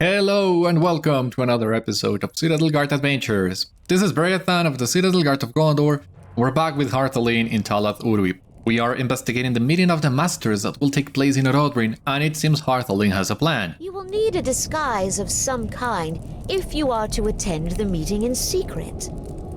Hello and welcome to another episode of Citadel Adventures. This is Beriathan of the Citadel of Gondor. We're back with Harthaline in Talath Urwip. We are investigating the meeting of the Masters that will take place in Orodrin, and it seems Harthaline has a plan. You will need a disguise of some kind if you are to attend the meeting in secret.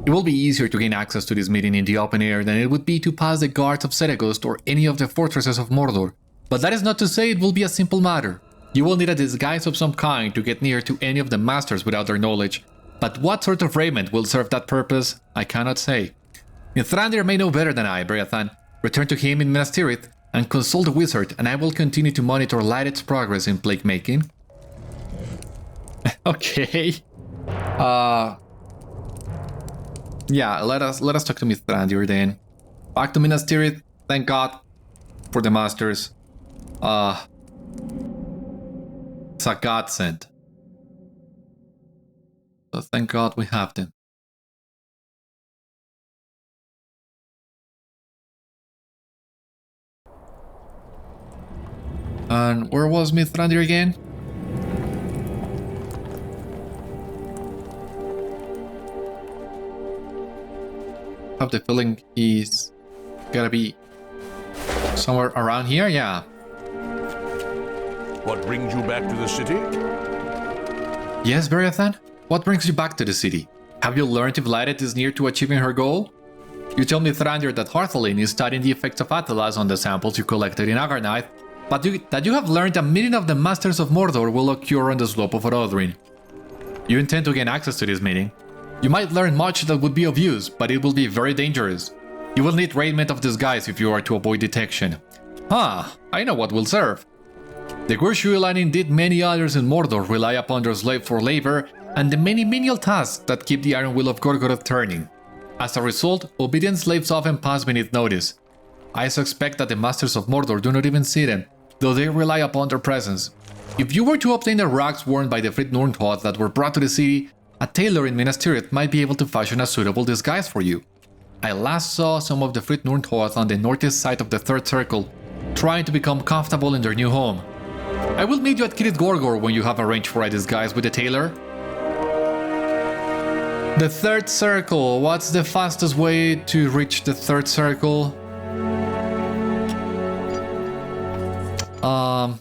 It will be easier to gain access to this meeting in the open air than it would be to pass the guards of Seregost or any of the fortresses of Mordor. But that is not to say it will be a simple matter. You will need a disguise of some kind to get near to any of the Masters without their knowledge. But what sort of raiment will serve that purpose, I cannot say. Mithrandir may know better than I, Beriathan. Return to him in Minas Tirith and consult the wizard, and I will continue to monitor Lhaereth's progress in plague making. Okay. Yeah, let us talk to Mithrandir then. Back to Minas Tirith, thank God for the Masters. It's a godsend. So thank God we have them. And where was Mithrandir again? I have the feeling he's gotta be somewhere around here, yeah. What brings you back to the city? Yes, Beriathan? What brings you back to the city? Have you learned if Lhaereth is near to achieving her goal? You tell Mithrandir that Harthaline is studying the effects of Athalas on the samples you collected in Agarnaith, but that you have learned a meeting of the Masters of Mordor will occur on the slope of Orodrin. You intend to gain access to this meeting. You might learn much that would be of use, but it will be very dangerous. You will need raiment of disguise if you are to avoid detection. I know what will serve. The Gurshui and indeed many others in Mordor rely upon their slave for labor and the many menial tasks that keep the iron wheel of Gorgoroth turning. As a result, obedient slaves often pass beneath notice. I suspect that the Masters of Mordor do not even see them, though they rely upon their presence. If you were to obtain the rags worn by the freed Nurnhoth that were brought to the city, a tailor in Minas Tirith might be able to fashion a suitable disguise for you. I last saw some of the freed Nurnhoth on the northeast side of the Third Circle, trying to become comfortable in their new home. I will meet you at Kirith Gorgor when you have arranged for a disguise with the tailor. The Third Circle. What's the fastest way to reach the Third Circle? I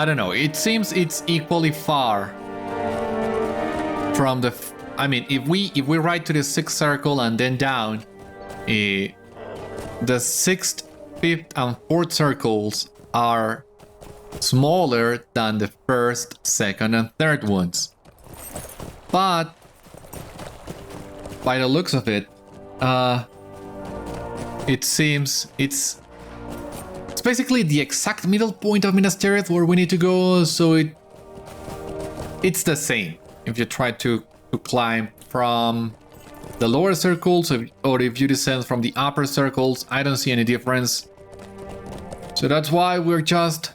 don't know. It seems it's equally far from the... I mean, if we ride to the Sixth Circle and then down, the 6th, 5th, and 4th circles are smaller than the 1st, 2nd, and 3rd ones. But by the looks of it, it seems it's basically the exact middle point of Minas Tirith where we need to go, so it's the same if you try to climb from the lower circles or if you descend from the upper circles. I don't see any difference. So that's why we're just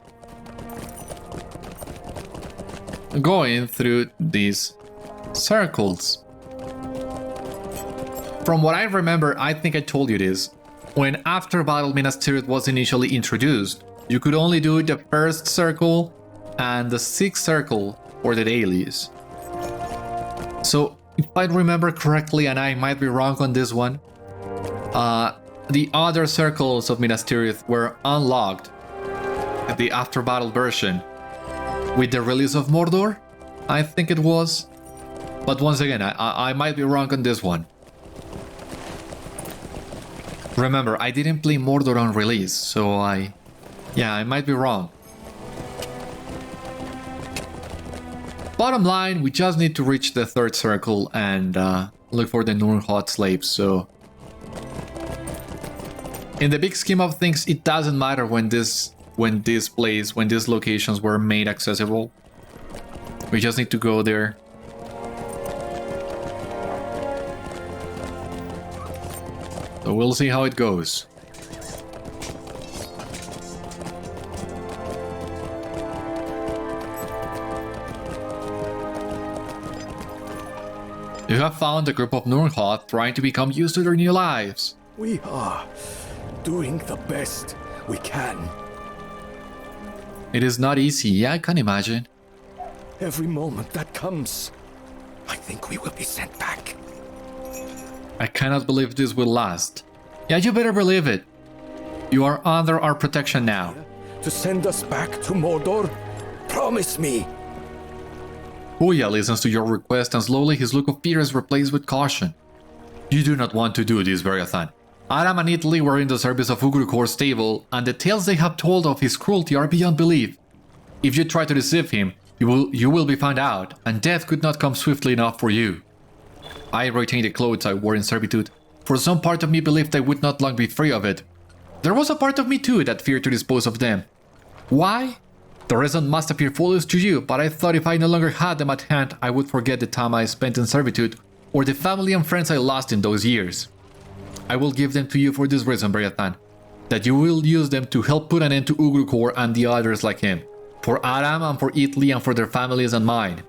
going through these circles. From what I remember, I think I told you this. When after battle Minas Tirith was initially introduced, you could only do the 1st circle and the 6th circle for the dailies. So if I remember correctly, and I might be wrong on this one, the other circles of Minas Tirith were unlocked at the after battle version with the release of Mordor, I think it was. But once again, I might be wrong on this one. Remember, I didn't play Mordor on release, so I might be wrong. Bottom line, we just need to reach the 3rd circle and look for the Nurnhoth slaves, so... In the big scheme of things, it doesn't matter when these locations were made accessible. We just need to go there. So we'll see how it goes. You have found a group of Nurnhoth trying to become used to their new lives. We are doing the best we can. It is not easy, yeah, I can imagine. Every moment that comes, I think we will be sent back. I cannot believe this will last. Yeah, you better believe it. You are under our protection now. To send us back to Mordor? Promise me! Huya listens to your request and slowly his look of fear is replaced with caution. You do not want to do this, Beriathan. Aram and Italy were in the service of Ugrukor's stable, and the tales they have told of his cruelty are beyond belief. If you try to deceive him, you will be found out, and death could not come swiftly enough for you. I retain the clothes I wore in servitude, for some part of me believed I would not long be free of it. There was a part of me too that feared to dispose of them. Why? The reason must appear foolish to you, but I thought if I no longer had them at hand, I would forget the time I spent in servitude, or the family and friends I lost in those years. I will give them to you for this reason, Beriathan, that you will use them to help put an end to Ugrukor and the others like him, for Aram and for Italy and for their families and mine.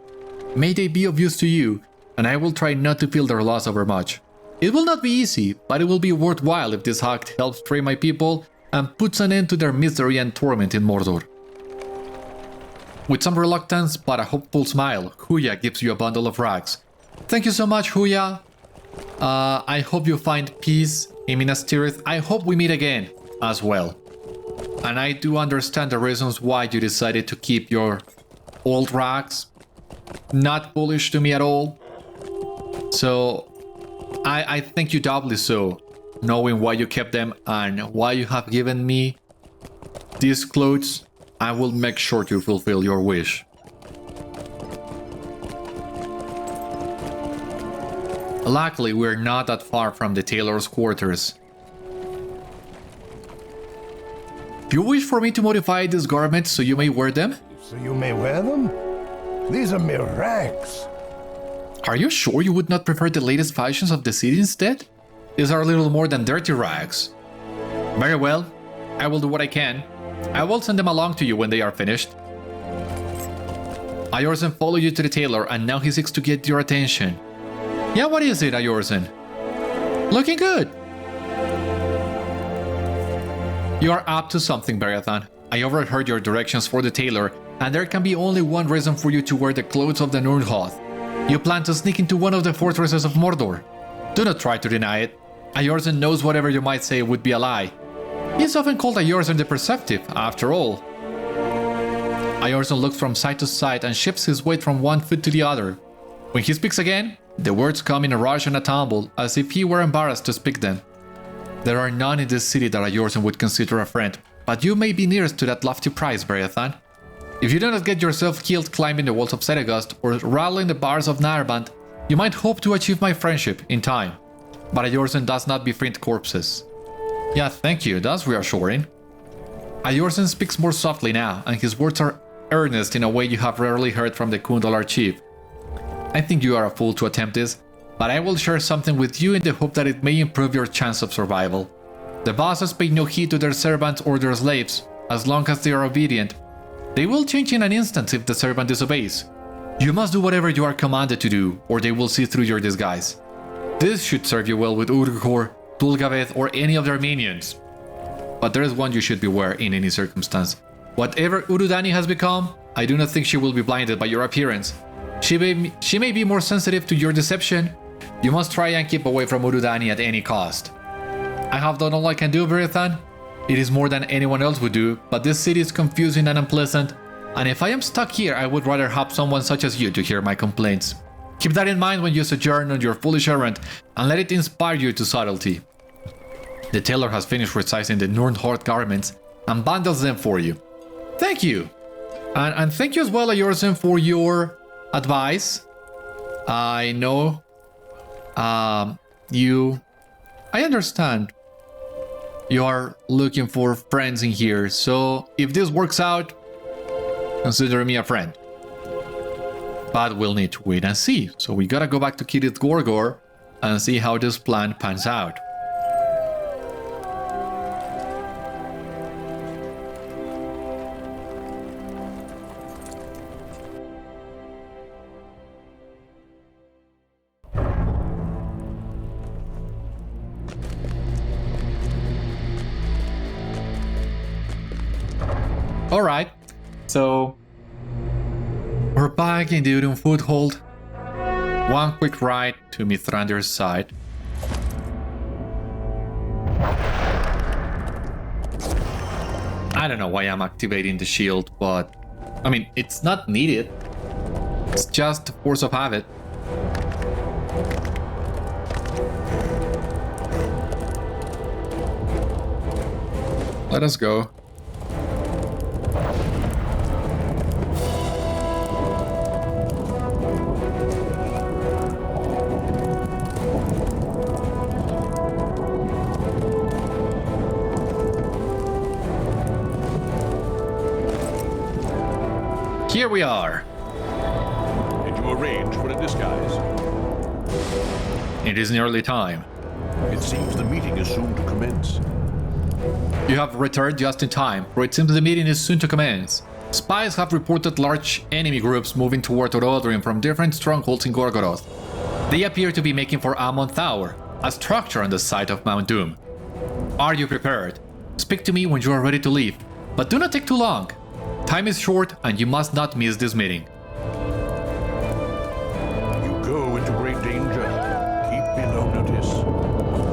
May they be of use to you, and I will try not to feel their loss overmuch. It will not be easy, but it will be worthwhile if this act helps free my people and puts an end to their misery and torment in Mordor. With some reluctance but a hopeful smile, Huya gives you a bundle of rags. Thank you so much, Huya. I hope you find peace in Minas Tirith. I hope we meet again as well. And I do understand the reasons why you decided to keep your old rags. Not foolish to me at all. So I thank you doubly so, knowing why you kept them and why you have given me these clothes. I will make sure to fulfill your wish. Luckily, we're not that far from the tailor's quarters. Do you wish for me to modify these garments so you may wear them? So you may wear them? These are mere rags. Are you sure you would not prefer the latest fashions of the city instead? These are a little more than dirty rags. Very well, I will do what I can. I will send them along to you when they are finished. Ayorzen followed you to the tailor and now he seeks to get your attention. Yeah, what is it, Ayorzen? Looking good. You are up to something, Beriathan. I overheard your directions for the tailor, and there can be only one reason for you to wear the clothes of the Nurnhoth. You plan to sneak into one of the fortresses of Mordor. Do not try to deny it. Ayorzen knows whatever you might say would be a lie. He is often called Ayorzen the Perceptive, after all. Ayorzen looks from side to side and shifts his weight from one foot to the other. When he speaks again, the words come in a rush and a tumble, as if he were embarrassed to speak them. There are none in this city that Ayorzen would consider a friend, but you may be nearest to that lofty prize, Beriathan. If you do not get yourself killed climbing the walls of Seregost or rattling the bars of Narband, you might hope to achieve my friendship in time. But Ayorzen does not befriend corpses. Yeah, thank you, that's reassuring. Ayorzen speaks more softly now, and his words are earnest in a way you have rarely heard from the Kundalar chief. I think you are a fool to attempt this, but I will share something with you in the hope that it may improve your chance of survival. The bosses pay no heed to their servants or their slaves, as long as they are obedient. They will change in an instant if the servant disobeys. You must do whatever you are commanded to do, or they will see through your disguise. This should serve you well with Urukor, Dulgabêth, or any of their minions. But there is one you should beware in any circumstance. Whatever Urudani has become, I do not think she will be blinded by your appearance. She may be more sensitive to your deception. You must try and keep away from Urudani at any cost. I have done all I can do, Beriathan. It is more than anyone else would do, but this city is confusing and unpleasant, and if I am stuck here, I would rather have someone such as you to hear my complaints. Keep that in mind when you sojourn on your foolish errand, and let it inspire you to subtlety. The tailor has finished resizing the Nurnhoth garments and bundles them for you. Thank you! And thank you as well, Ayorzen, for your advice. I know I understand. You are looking for friends in here, so if this works out, consider me a friend. But we'll need to wait and see, so we gotta go back to Kirith Gorgor and see how this plan pans out. Alright, So we're back in the Udun foothold. One quick ride to Mithrandir's side. I don't know why I'm activating the shield, but I mean, it's not needed. It's just the force of habit. Let us go. Here we are. Did you arrange for a disguise? It is nearly time. It seems the meeting is soon to commence. You have returned just in time, for it seems the meeting is soon to commence. Spies have reported large enemy groups moving toward Orodruin from different strongholds in Gorgoroth. They appear to be making for Amon Tower, a structure on the site of Mount Doom. Are you prepared? Speak to me when you are ready to leave, but do not take too long. Time is short and you must not miss this meeting. You go into great danger. Keep below notice.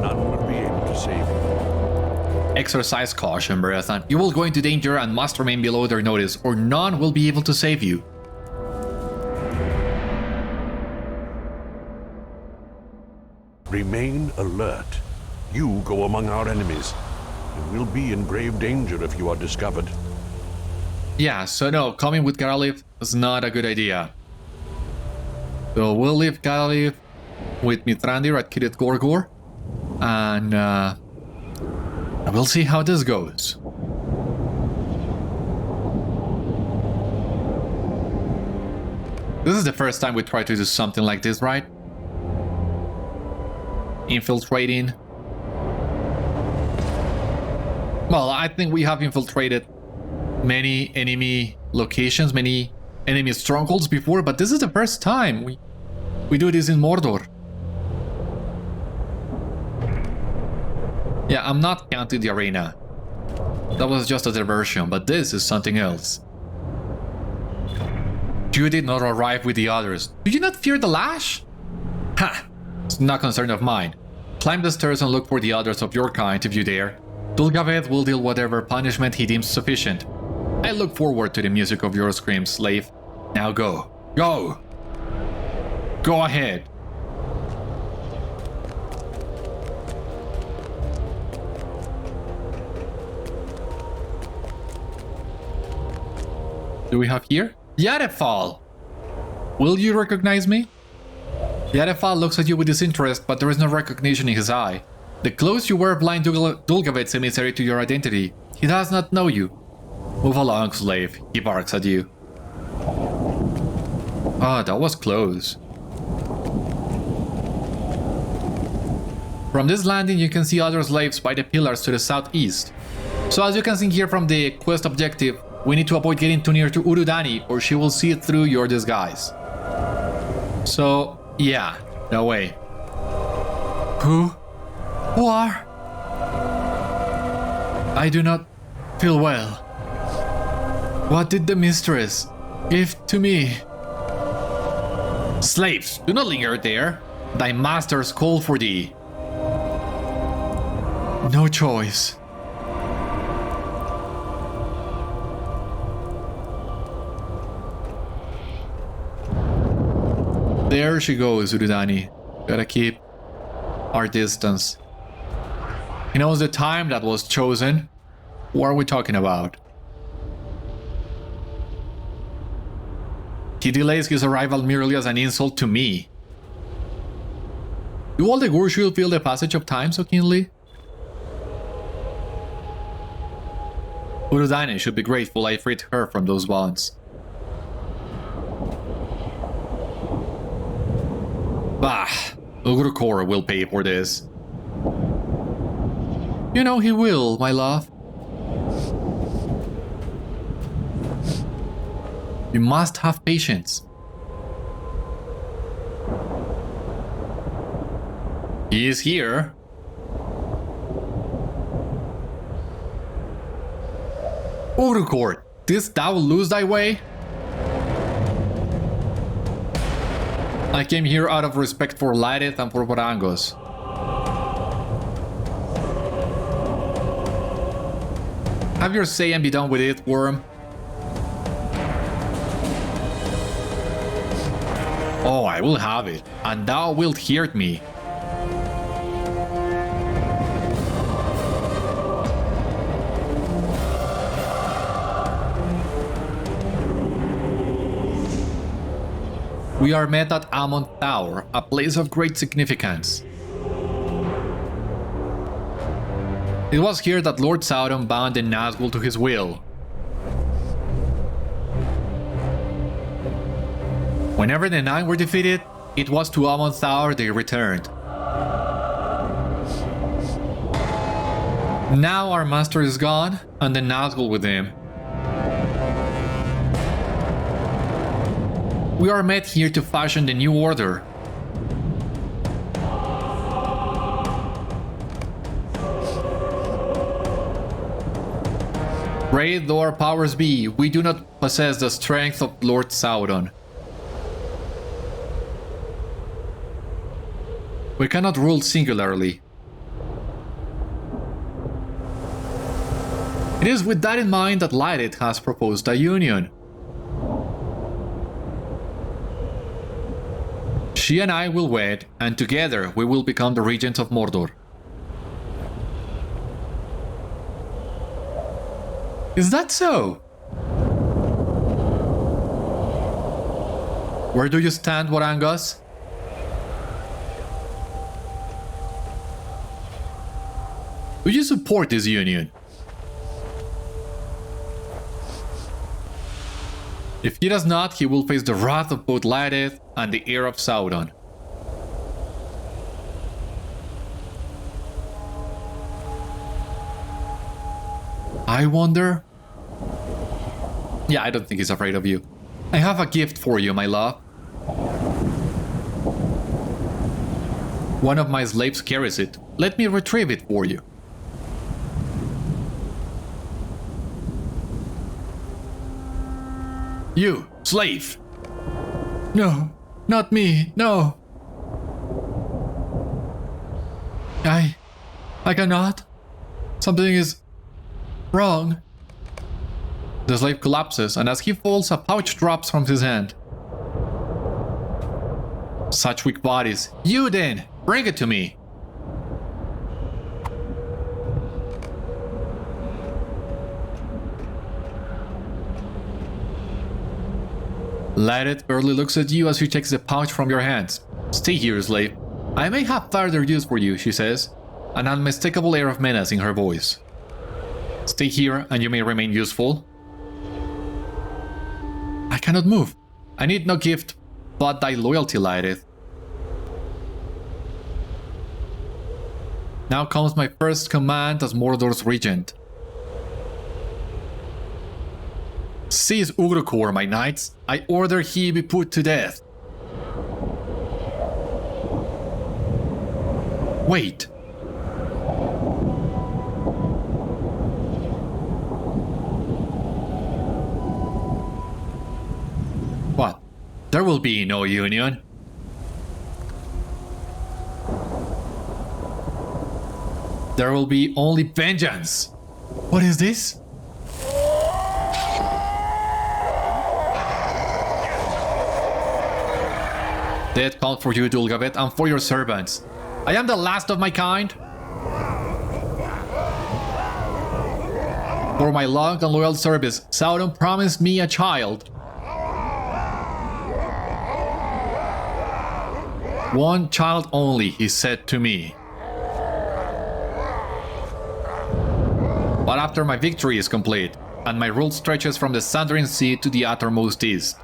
None will be able to save you. Exercise caution, Beriathan. You will go into danger and must remain below their notice, or none will be able to save you. Remain alert. You go among our enemies. You will be in grave danger if you are discovered. Yeah, so no, coming with Garalith is not a good idea. So we'll leave Garalith with Mithrandir at Kirit Gorgor, and we'll see how this goes. This is the first time we try to do something like this, right? Infiltrating. Well, I think we have infiltrated many enemy locations, many enemy strongholds before, but this is the first time we do this in Mordor. Yeah, I'm not counting the arena. That was just a diversion, but this is something else. You did not arrive with the others. Do you not fear the lash? Ha! It's not concern of mine. Climb the stairs and look for the others of your kind if you dare. Dulgabêth will deal whatever punishment he deems sufficient. I look forward to the music of your screams, slave. Now go. Go! Go ahead. Do we have here? Yarefal! Will you recognize me? Yarefal looks at you with disinterest, but there is no recognition in his eye. The clothes you wear blind Dulgabêth's emissary to your identity. He does not know you. Move along, slave, he barks at you. Ah, that was close. From this landing you can see other slaves by the pillars to the southeast. So as you can see here from the quest objective, we need to avoid getting too near to Urudani or she will see through your disguise. So, yeah, no way. Who are? I do not feel well. What did the mistress give to me? Slaves, do not linger there. Thy masters call for thee. No choice. There she goes, Urudani. Gotta keep our distance. He knows the time that was chosen. What are we talking about? He delays his arrival merely as an insult to me. Do all the Gurshul feel the passage of time so keenly? Urudani should be grateful I freed her from those bonds. Bah, Ugrukor will pay for this. You know he will, my love. You must have patience. He is here. Urukort, Didst thou lose thy way? I came here out of respect for Lhaereth and for Varangos. Have your say and be done with it, worm. Oh, I will have it, and thou wilt hear me. We are met at Amon Tower, a place of great significance. It was here that Lord Sauron bound the Nazgul to his will. Whenever the Nine were defeated, it was to Amon Tower they returned. Now our master is gone, and the Nazgul with him. We are met here to fashion the new order. Great though our powers be, we do not possess the strength of Lord Sauron. We cannot rule singularly. It is with that in mind that Lhaereth has proposed a union. She and I will wed, and together we will become the regents of Mordor. Is that so? Where do you stand, Warangos? Do you support this union? If he does not, he will face the wrath of both Lhaereth and the heir of Sauron. I wonder... Yeah, I don't think he's afraid of you. I have a gift for you, my love. One of my slaves carries it. Let me retrieve it for you. You, slave! No, not me, no! I cannot. Something is wrong. The slave collapses, and as he falls, a pouch drops from his hand. Such weak bodies. You then! Bring it to me! Lhaereth barely looks at you as she takes the pouch from your hands. Stay here, slave. I may have further use for you, she says, an unmistakable air of menace in her voice. Stay here and you may remain useful. I cannot move. I need no gift but thy loyalty, Lhaereth. Now comes my first command as Mordor's regent. Seize Ugrukor, my knights. I order he be put to death. Wait. What? There will be no union. There will be only vengeance. What is this? Death comes for you, Dulgabêth, and for your servants. I am the last of my kind. For my long and loyal service, Sauron promised me a child. One child only, he said to me. But after my victory is complete, and my rule stretches from the Sundering Sea to the uttermost east.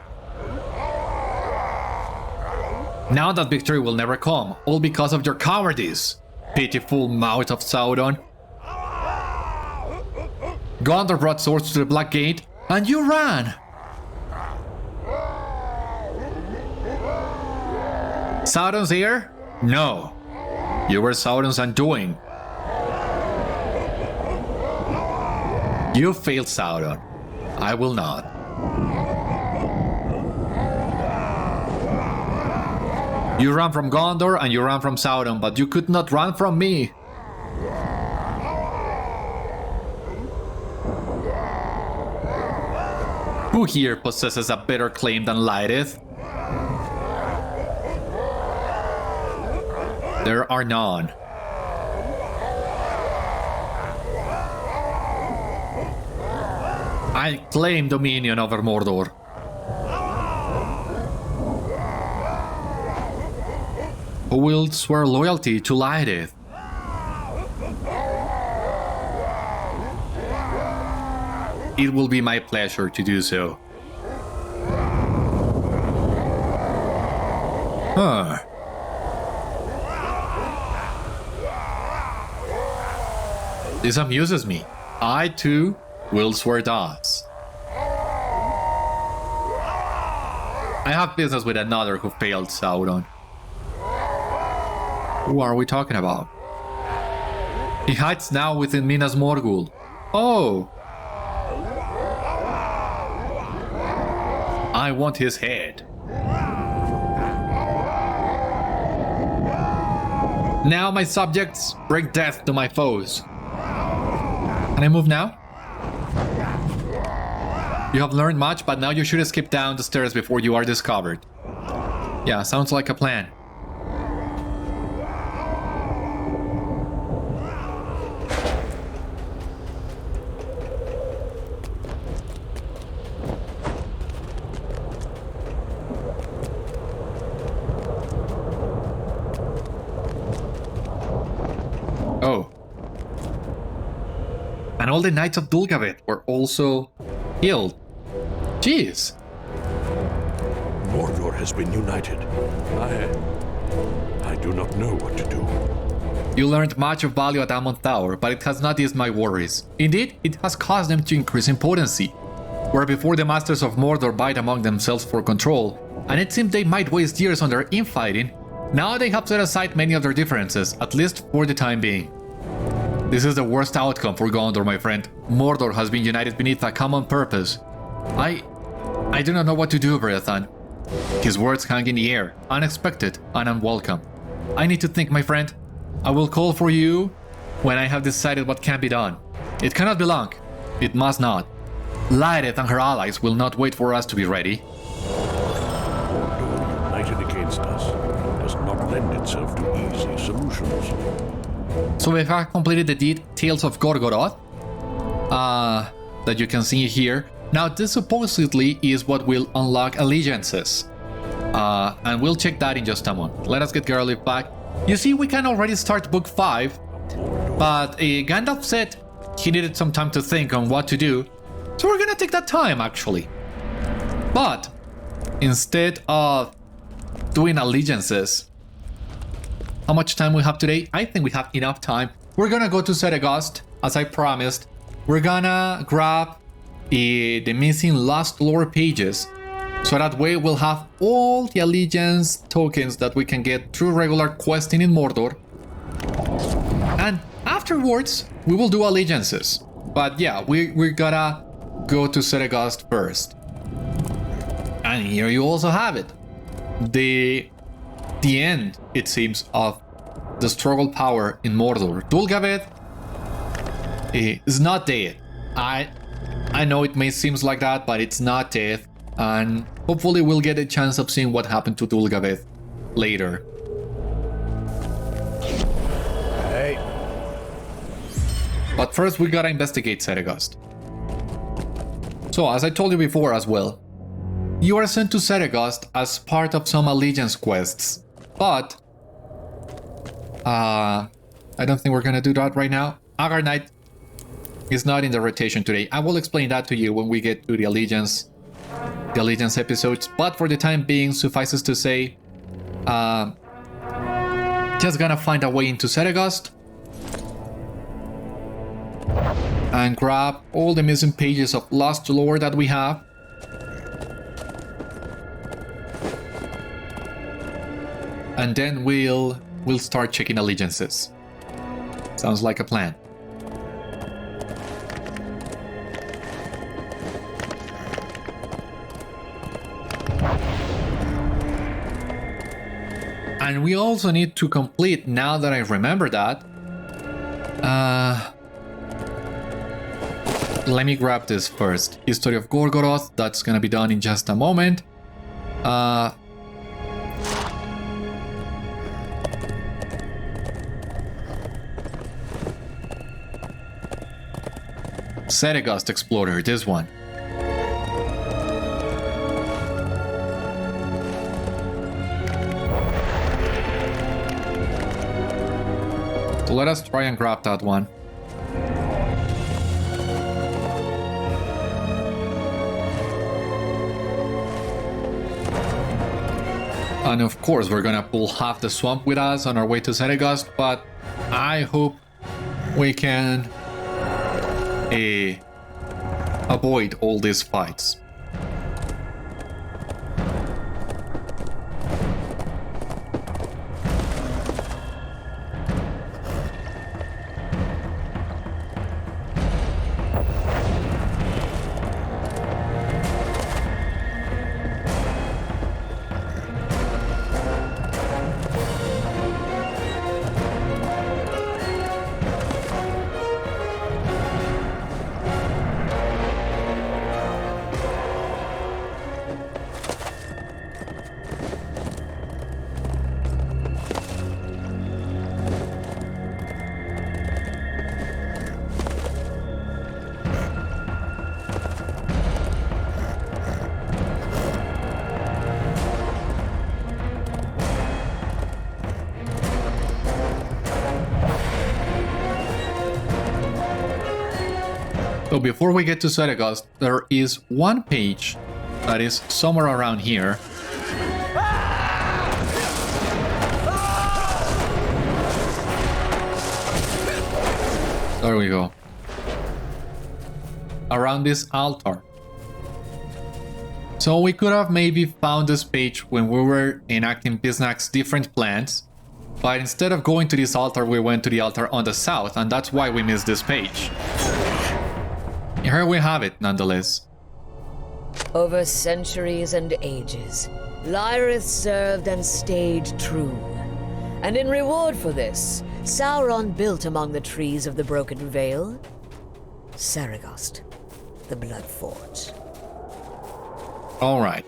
Now that victory will never come, all because of your cowardice, pitiful mouth of Sauron. Gondor brought swords to the Black Gate, and you ran! Sauron's heir? No. You were Sauron's undoing. You failed, Sauron. I will not. You ran from Gondor and you ran from Sauron, but you could not run from me. Who here possesses a better claim than Lhaereth? There are none. I claim dominion over Mordor. Who will swear loyalty to Lhaereth? It will be my pleasure to do so. Huh. This amuses me. I too will swear thus. I have business with another who failed Sauron. Who are we talking about? He hides now within Minas Morgul. Oh! I want his head. Now, my subjects, bring death to my foes. Can I move now? You have learned much, but now you should escape down the stairs before you are discovered. Yeah, sounds like a plan. Oh. And all the knights of Dulgabêth were also killed. Jeez. Mordor has been united. I do not know what to do. You learned much of value at Amon Tower, but it has not eased my worries. Indeed, it has caused them to increase in potency. Where before the Masters of Mordor vied among themselves for control, and it seemed they might waste years on their infighting, now they have set aside many of their differences, at least for the time being. This is the worst outcome for Gondor, my friend. Mordor has been united beneath a common purpose. I do not know what to do, Beriathan. His words hang in the air, unexpected and unwelcome. I need to think, my friend. I will call for you when I have decided what can be done. It cannot be long. It must not. Lhaereth and her allies will not wait for us to be ready. Mordor, united against us, does not lend itself to easy solutions. So we have completed the Tales of Gorgoroth, that you can see here. Now this supposedly is what will unlock allegiances. And we'll check that in just a moment. Let us get Garlic back. You see, we can already start book 5, but Gandalf said he needed some time to think on what to do, so we're gonna take that time actually. But instead of doing allegiances, how much time we have today? I think we have enough time. We're gonna go to Seregost, as I promised. We're gonna grab the missing Lost Lore pages, so that way we'll have all the allegiance tokens that we can get through regular questing in Mordor. And afterwards, we will do allegiances. But yeah, we gotta go to Seregost first. And here you also have it. The end, it seems, of the struggle power in Mordor. Dulgabêth is not dead. I know it may seem like that, but it's not dead. And hopefully we'll get a chance of seeing what happened to Dulgabêth later. Hey. But first we gotta investigate Seregost. So as I told you before as well, you are sent to Seregost as part of some allegiance quests. But I don't think we're gonna do that right now. Agarnaith is not in the rotation today. I will explain that to you when we get to the allegiance episodes. But for the time being, suffices to say, just gonna find a way into Seregost and grab all the missing pages of Lost Lore that we have. And then we'll start checking allegiances. Sounds like a plan. And we also need to complete, now that I remember that, let me grab this first. History of Gorgoroth, that's gonna be done in just a moment. Seregost Explorer, this one. So let us try and grab that one. And of course, we're gonna pull half the swamp with us on our way to Seregost, but I hope we can avoid all these fights. So before we get to Seregost, there is one page that is somewhere around here. There we go. Around this altar. So we could have maybe found this page when we were enacting Biznak's different plans, but instead of going to this altar, we went to the altar on the south, and that's why we missed this page. Here we have it, nonetheless. Over centuries and ages, Lhaereth served and stayed true. And in reward for this, Sauron built among the trees of the Broken Vale Seregost, the Blood Fort. Alright.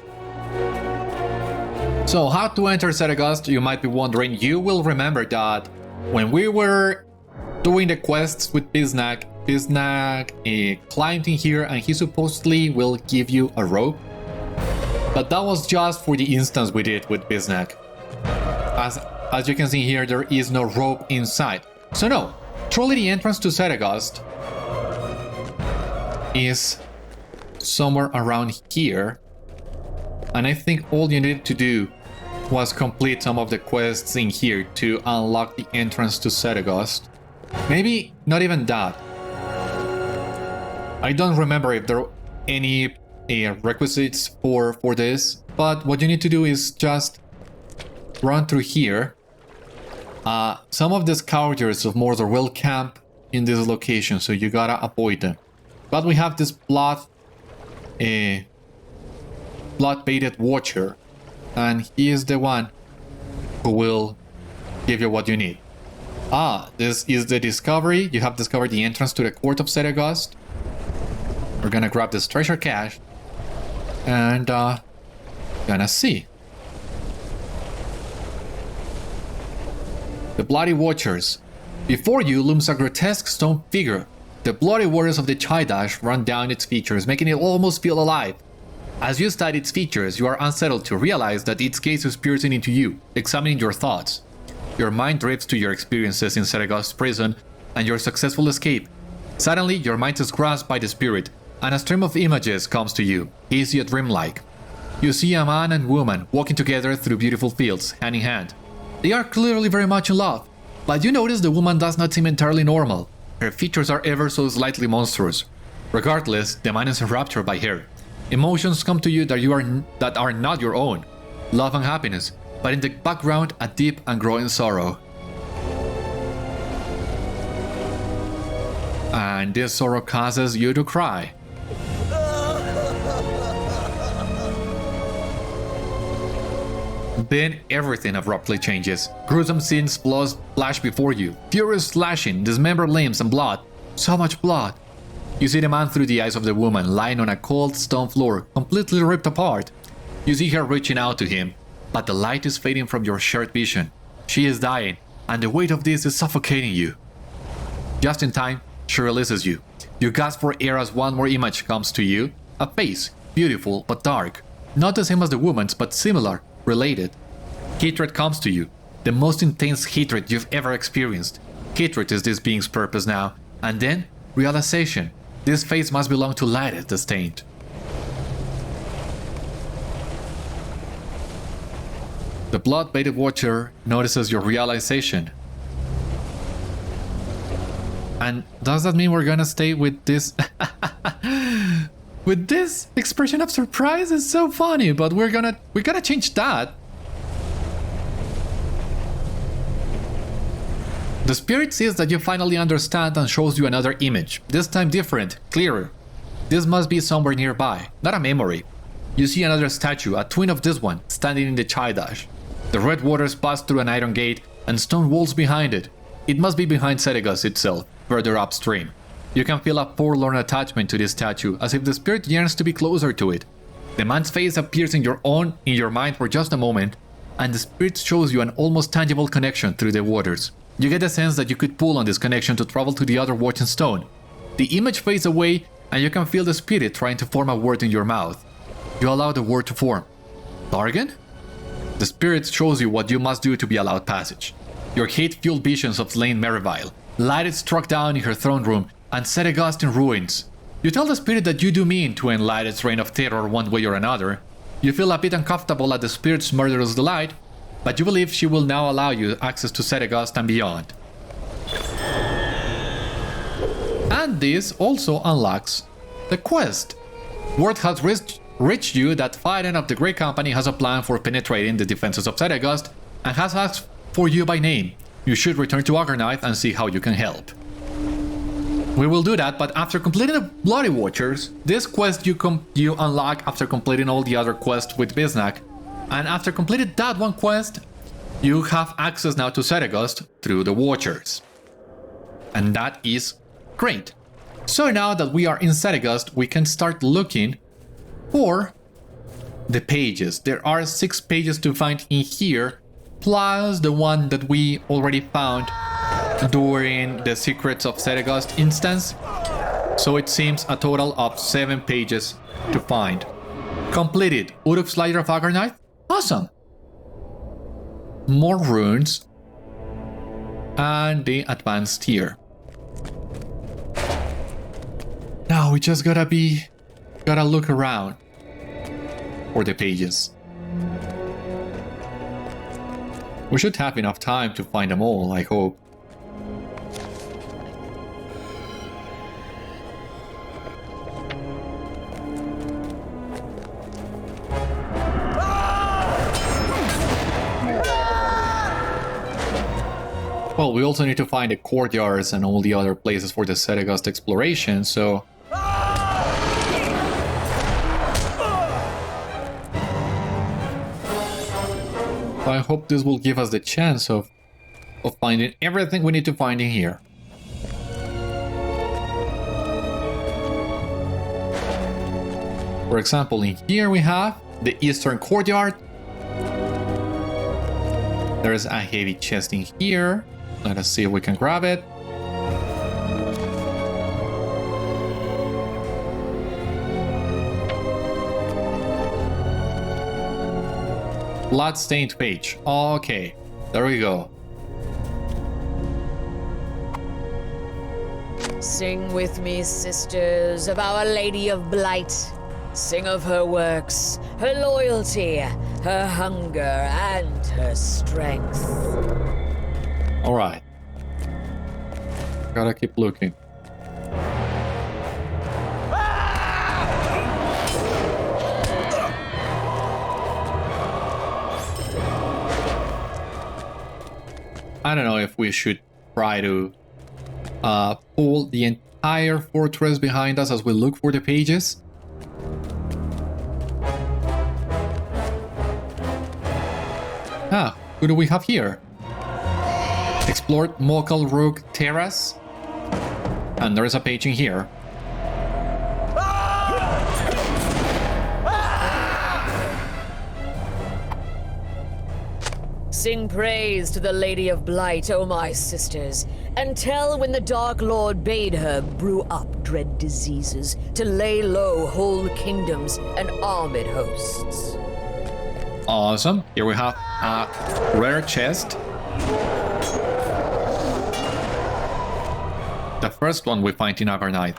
So how to enter Seregost, you might be wondering. You will remember that when we were doing the quests with Biznak climbed in here and he supposedly will give you a rope. But that was just for the instance we did with Biznak. As you can see here, there is no rope inside. So no, truly the entrance to Seregost is somewhere around here. And I think all you needed to do was complete some of the quests in here to unlock the entrance to Seregost. Maybe not even that. I don't remember if there are any requisites for this, but what you need to do is just run through here. Some of the scourgers of Mordor will camp in this location, so you gotta avoid them. But we have this blood-baited watcher, and he is the one who will give you what you need. This is the discovery. You have discovered the entrance to the court of Seregost. We're gonna grab this treasure cache and gonna see. The Bloody Watchers. Before you looms a grotesque stone figure. The bloody warriors of the Chaidash run down its features, making it almost feel alive. As you study its features, you are unsettled to realize that its gaze is piercing into you, examining your thoughts. Your mind drifts to your experiences in Seregost's prison and your successful escape. Suddenly, your mind is grasped by the spirit, and a stream of images comes to you, hazy yet dreamlike. You see a man and woman walking together through beautiful fields, hand in hand. They are clearly very much in love, but you notice the woman does not seem entirely normal. Her features are ever so slightly monstrous. Regardless, the man is enraptured by her. Emotions come to you that are not your own. Love and happiness, but in the background a deep and growing sorrow. And this sorrow causes you to cry. Then everything abruptly changes. Gruesome scenes flash before you. Furious slashing, dismembered limbs and blood. So much blood. You see the man through the eyes of the woman lying on a cold stone floor, completely ripped apart. You see her reaching out to him, but the light is fading from your shared vision. She is dying, and the weight of this is suffocating you. Just in time, she releases you. You gasp for air as one more image comes to you. A face, beautiful but dark. Not the same as the woman's, but similar, related. Hatred comes to you. The most intense hatred you've ever experienced. Hatred is this being's purpose now. And then, realization. This face must belong to Lhaereth the Stained. The blood-baited watcher notices your realization. And does that mean we're gonna stay with this? With this expression of surprise? Is so funny, but we're gonna change that. The spirit sees that you finally understand and shows you another image, this time different, clearer. This must be somewhere nearby, not a memory. You see another statue, a twin of this one, standing in the Chaidash. The red waters pass through an iron gate and stone walls behind it. It must be behind Seregost itself, further upstream. You can feel a forlorn attachment to this statue, as if the spirit yearns to be closer to it. The man's face appears in your mind for just a moment, and the spirit shows you an almost tangible connection through the waters. You get the sense that you could pull on this connection to travel to the other watching stone. The image fades away, and you can feel the spirit trying to form a word in your mouth. You allow the word to form. Bargain? The spirit shows you what you must do to be allowed passage. Your hate-fueled visions of slain Merivale, Lhaereth struck down in her throne room, and Seregost in ruins. You tell the spirit that you do mean to end Lhaereth's reign of terror one way or another. You feel a bit uncomfortable at the spirit's murderous delight, but you believe she will now allow you access to Seregost and beyond. And this also unlocks the quest. Word has reached you that Faeron of the Great Company has a plan for penetrating the defenses of Seregost and has asked for you by name. You should return to Agarnaith and see how you can help. We will do that, but after completing the Bloody Watchers, this quest you unlock after completing all the other quests with Bisnack. And after completing that one quest, you have access now to Seregost through the Watchers. And that is great. So now that we are in Seregost, we can start looking for the pages. There are 6 pages to find in here, plus the one that we already found during the Secrets of Seregost instance. So it seems a total of 7 pages to find. Completed. Uruk's Ladder of Agarnaith. Awesome. More runes. And the advanced tier. Now we just gotta look around for the pages. We should have enough time to find them all, I hope. Well, we also need to find the courtyards and all the other places for the Seregost exploration, so... I hope this will give us the chance of finding everything we need to find in here. For example, in here we have the Eastern Courtyard. There's a heavy chest in here. Let us see if we can grab it. Bloodstained page. Okay, there we go. Sing with me, sisters, of Our Lady of Blight. Sing of her works, her loyalty, her hunger, and her strength. Alright. Gotta keep looking. I don't know if we should try to pull the entire fortress behind us as we look for the pages. Ah, who do we have here? Explored Mokal Rook Terrace. And there is a page in here. Sing praise to the Lady of Blight, O my sisters, and tell when the Dark Lord bade her brew up dread diseases to lay low whole kingdoms and armed hosts. Awesome. Here we have a rare chest. The first one we find in Agarnaith.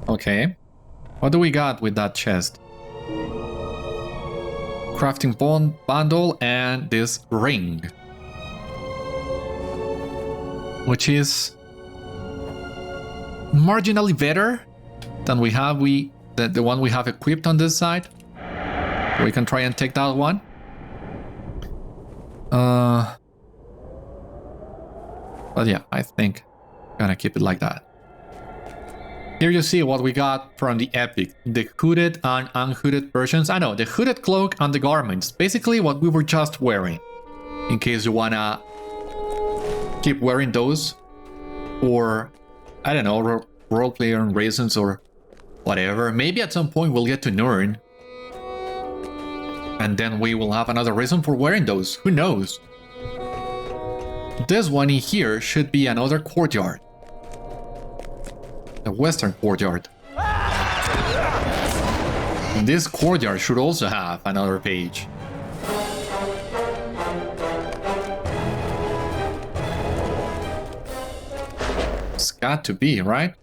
Okay. What do we got with that chest? Crafting bundle and this ring. Which is marginally better than the one we have equipped on this side. We can try and take that one. But yeah, I think I'm gonna keep it like that. Here you see what we got from the Epic. The hooded and unhooded versions. I know, the hooded cloak and the garments. Basically what we were just wearing. In case you wanna keep wearing those. Or, I don't know, role-playing reasons or whatever. Maybe at some point we'll get to Nurn. And then we will have another reason for wearing those. Who knows? This one in here should be another courtyard. The western courtyard. This courtyard should also have another page. It's got to be, right?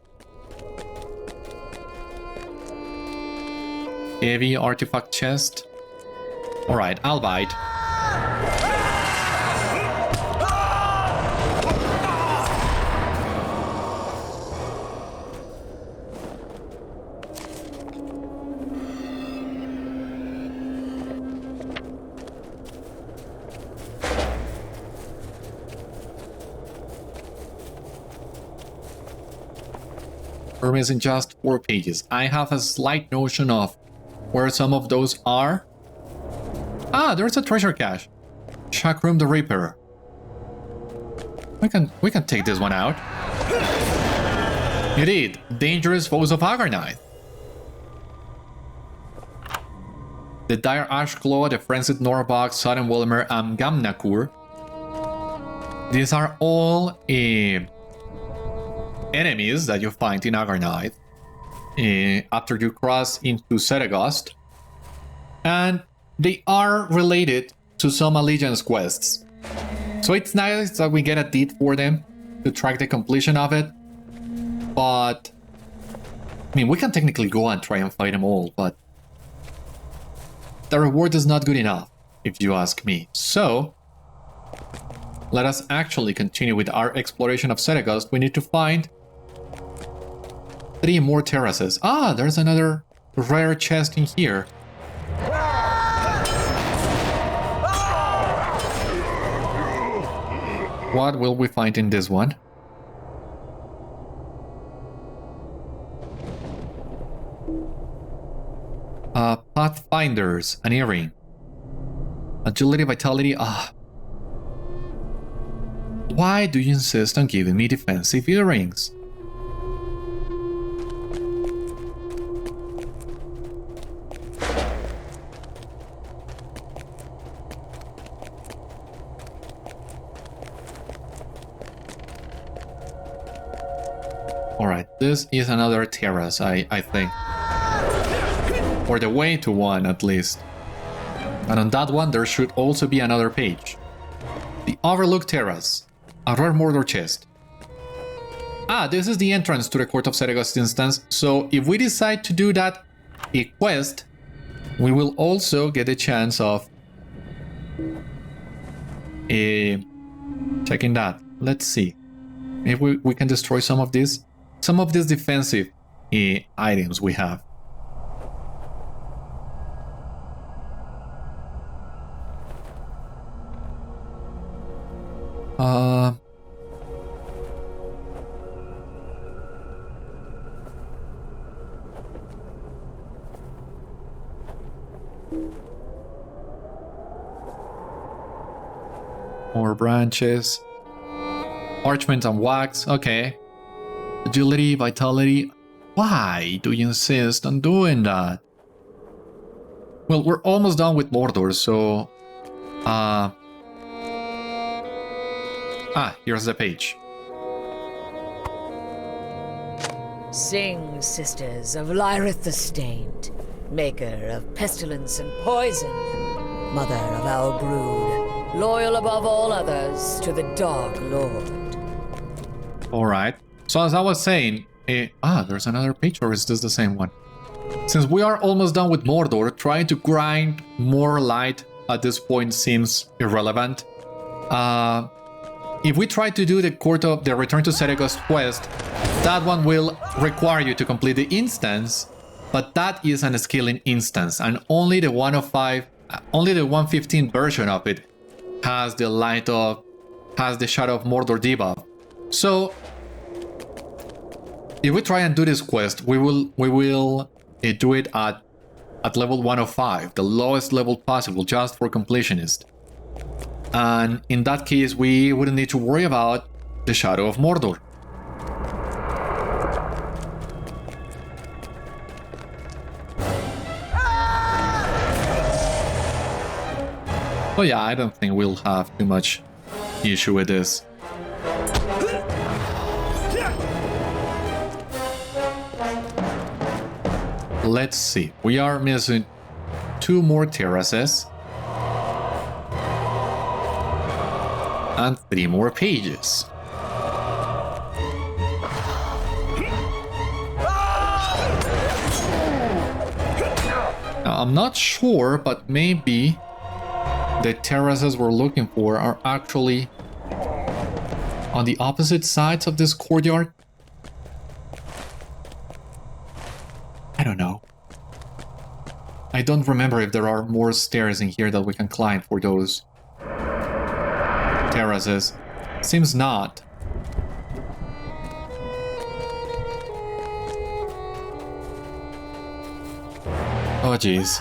Heavy artifact chest. Alright, I'll bite. We're missing just 4 pages. I have a slight notion of where some of those are. Ah, there's a treasure cache. Chakram the Reaper. We can take this one out. Indeed, dangerous foes of Agarnaith. The Dire Ashclaw, the Frenzied Norbog, Sudden Wilmer, and Gamnakur. These are all enemies that you find in Agarnaith after you cross into Seregost, and they are related to some allegiance quests. So it's nice that we get a deed for them to track the completion of it, but I mean, we can technically go and try and fight them all, but the reward is not good enough, if you ask me. So let us actually continue with our exploration of Seregost. We need to find 3 more terraces. Ah, there's another rare chest in here. What will we find in this one? Pathfinders, an earring. Agility, vitality, Why do you insist on giving me defensive earrings? Alright, this is another terrace, I think. Or the way to one, at least. And on that one, there should also be another page. The Overlook Terrace. A rare Mordor chest. Ah, this is the entrance to the Court of Seregost instance, so if we decide to do that a quest, we will also get a chance of checking that. Let's see. Maybe we can destroy some of these defensive items we have. More branches. Parchment and wax, okay. Agility, vitality. Why do you insist on doing that? Well, we're almost done with Mordor, so... here's the page. Sing, sisters of Lhaereth the Stained, maker of pestilence and poison, mother of our brood, loyal above all others to the Dark Lord. Alright, so as I was saying, there's another page, or is this the same one? Since we are almost done with Mordor, trying to grind more light at this point seems irrelevant. If we try to do the Return to Seregost quest, that one will require you to complete the instance, but that is an scaling instance, and only the 115 version of it has the Shadow of Mordor debuff. So if we try and do this quest, we will do it at level 105, the lowest level possible, just for completionists. And in that case, we wouldn't need to worry about the Shadow of Mordor. So yeah, I don't think we'll have too much issue with this. Let's see, we are missing 2 more terraces and 3 more pages. Now, I'm not sure, but maybe the terraces we're looking for are actually on the opposite sides of this courtyard. I don't know. I don't remember if there are more stairs in here that we can climb for those terraces. Seems not. Oh jeez.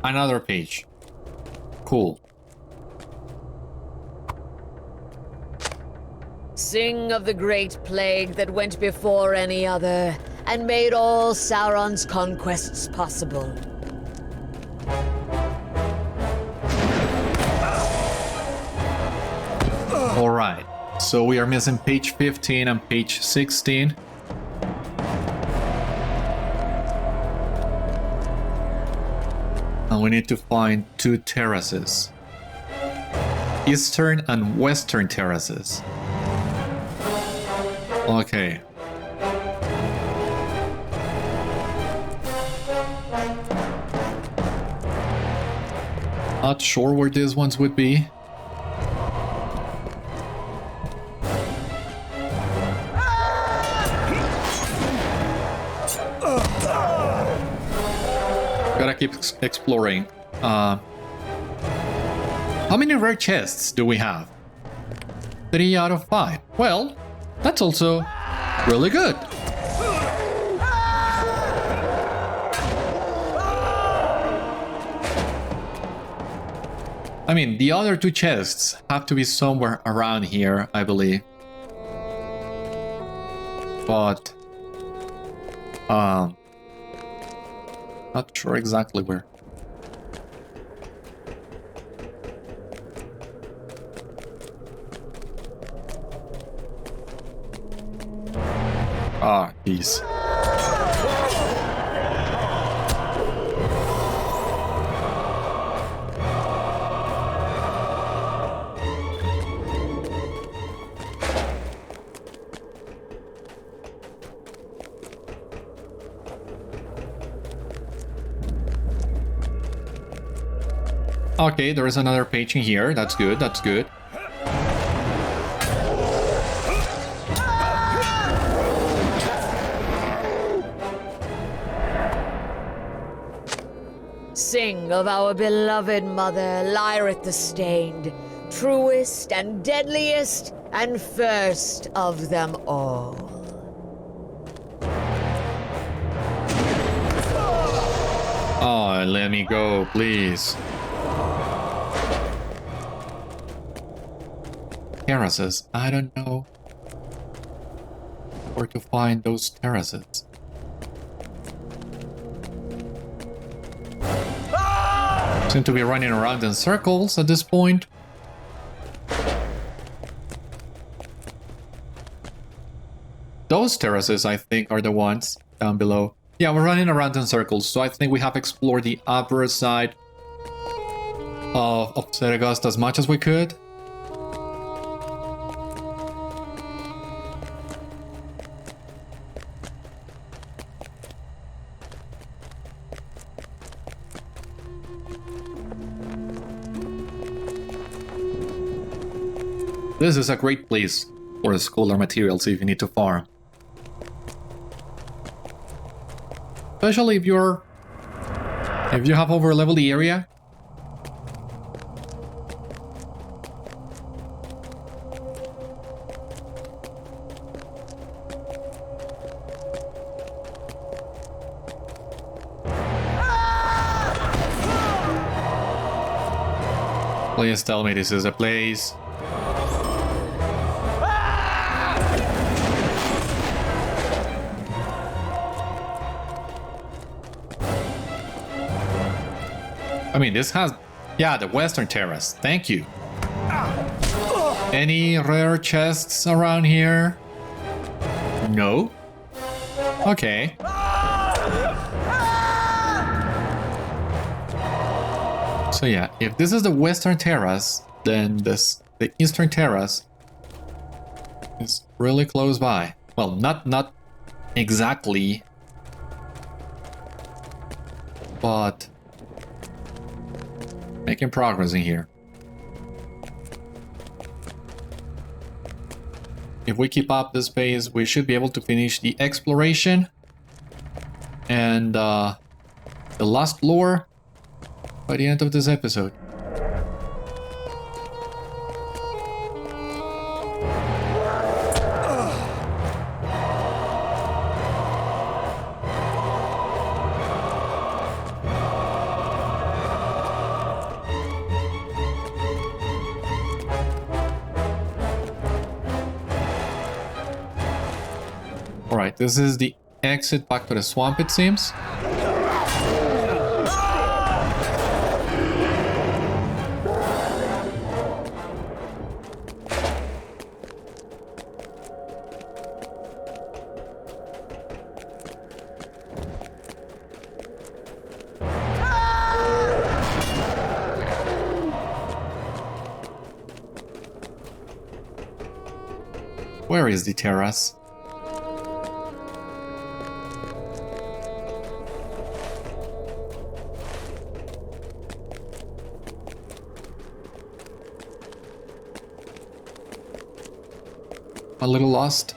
Another page. Cool. Sing of the great plague that went before any other, and made all Sauron's conquests possible. Alright, so we are missing page 15 and page 16. And we need to find 2 terraces. Eastern and Western terraces. Okay. Not sure where these ones would be. Gotta keep exploring. How many rare chests do we have? 3 out of 5. Well, that's also really good. I mean, the other 2 chests have to be somewhere around here, I believe. But not sure exactly where. Ah, geez. Okay, there is another page in here. That's good, that's good. Sing of our beloved mother, Lhaereth the Stained, truest and deadliest and first of them all. Oh, let me go, please. Terraces. I don't know where to find those terraces. Seem to be running around in circles at this point. Those terraces, I think, are the ones down below. Yeah, we're running around in circles, so I think we have explored the upper side of Seregost as much as we could. This is a great place for scholar materials if you need to farm. Especially if you have over-leveled the area. Please tell me this is a place. I mean, this has... Yeah, the Western Terrace. Thank you. Any rare chests around here? No? Okay. So yeah, if this is the Western Terrace, then the Eastern Terrace is really close by. Well, not exactly, but making progress in here. If we keep up this pace, we should be able to finish the exploration and the last lore by the end of this episode. Alright, this is the exit back to the swamp, it seems. Where is the terrace? A little lost.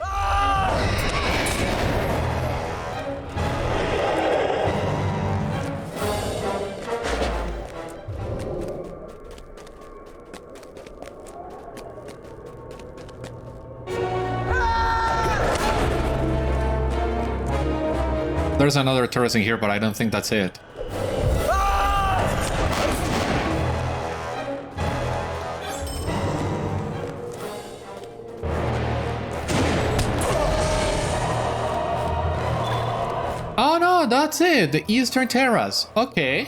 There's another terrace in here, but I don't think that's it. Oh no, that's it! The Eastern Terrace. Okay.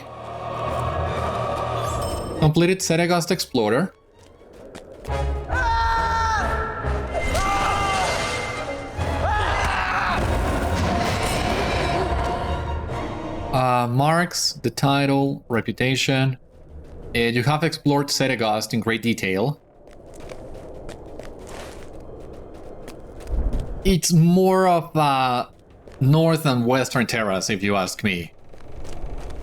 Completed Seregost Explorer. Marks, the title, reputation. You have explored Seregost in great detail. It's more of a north and western terrace, if you ask me.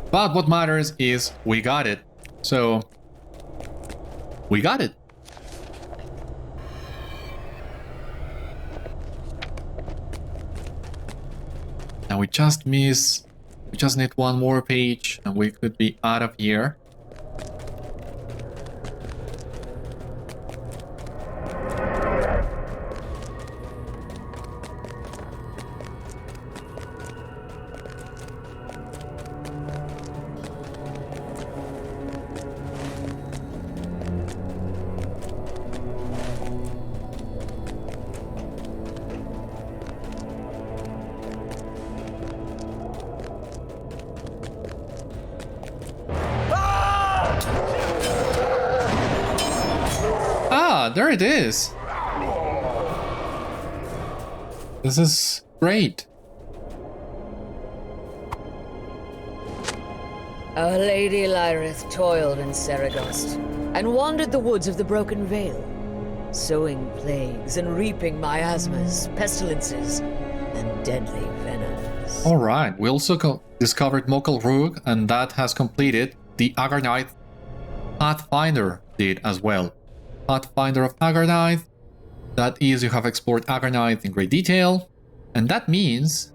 But what matters is we got it. So, we got it. Now we just miss We just need one more page and we could be out of here. There it is. This is great. Our Lady Lhaereth toiled in Seregost and wandered the woods of the Broken Vale, sowing plagues and reaping miasmas, pestilences, and deadly venoms. Alright, we also discovered Mokal Rook, and that has completed the Agarnaith Pathfinder did as well. Pathfinder of Agarnaith. That is, you have explored Agarnaith in great detail, and that means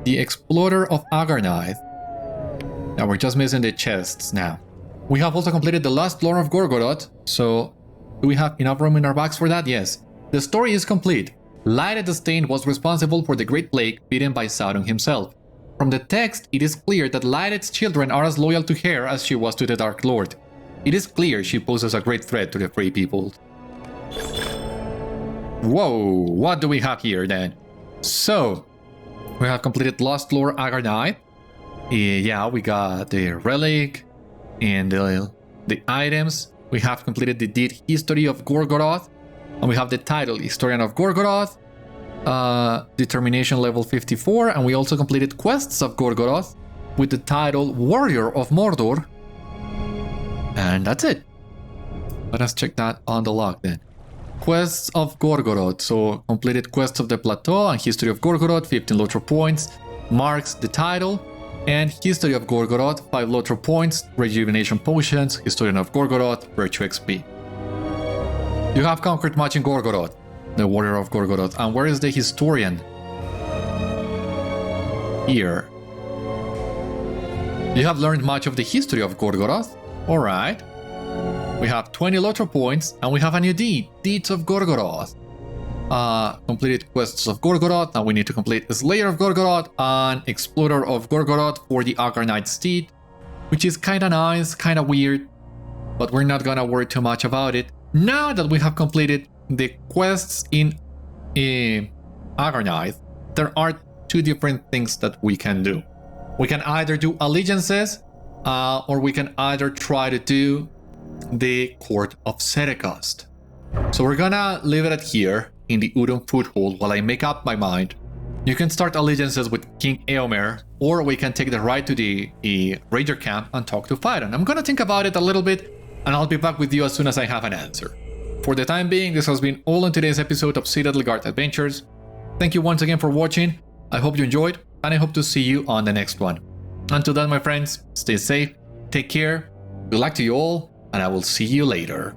the Explorer of Agarnaith. Now we're just missing the chests now. We have also completed the Lost Lore of Gorgoroth, so do we have enough room in our bags for that? Yes. The story is complete. Lhaereth the Stained was responsible for the Great Plague beaten by Sauron himself. From the text, it is clear that Lhaereth's children are as loyal to her as she was to the Dark Lord. It is clear she poses a great threat to the Free People. Whoa, what do we have here then? So, we have completed Lost Lore Agarnaith. Yeah, we got the relic and the items. We have completed the deed History of Gorgoroth. And we have the title Historian of Gorgoroth. Determination level 54. And we also completed Quests of Gorgoroth with the title Warrior of Mordor. And that's it. Let us check that on the log then. Quests of Gorgoroth. So completed Quests of the Plateau and History of Gorgoroth, 15 LOTRO points. Marks the title. And History of Gorgoroth, 5 LOTRO points. Rejuvenation potions. Historian of Gorgoroth, Virtue XP. You have conquered much in Gorgoroth, the Warrior of Gorgoroth. And where is the Historian? Here. You have learned much of the history of Gorgoroth. Alright. We have 20 LOTRO points, and we have a new deed, Deeds of Gorgoroth. Completed Quests of Gorgoroth, and we need to complete Slayer of Gorgoroth and Explorer of Gorgoroth for the Agarnaith's deed, which is kinda nice, kinda weird, but we're not gonna worry too much about it. Now that we have completed the quests in Agarnaith, there are two different things that we can do. We can either do allegiances, or we can either try to do the Court of Seregost. So we're gonna leave it at here in the Udon foothold while I make up my mind. You can start allegiances with King Eomer, or we can take the ride to the Ranger camp and talk to Faeron. I'm gonna think about it a little bit, and I'll be back with you as soon as I have an answer. For the time being, this has been all in today's episode of Citadel Guard Adventures. Thank you once again for watching. I hope you enjoyed, and I hope to see you on the next one. Until then, my friends, stay safe, take care, good luck to you all, and I will see you later.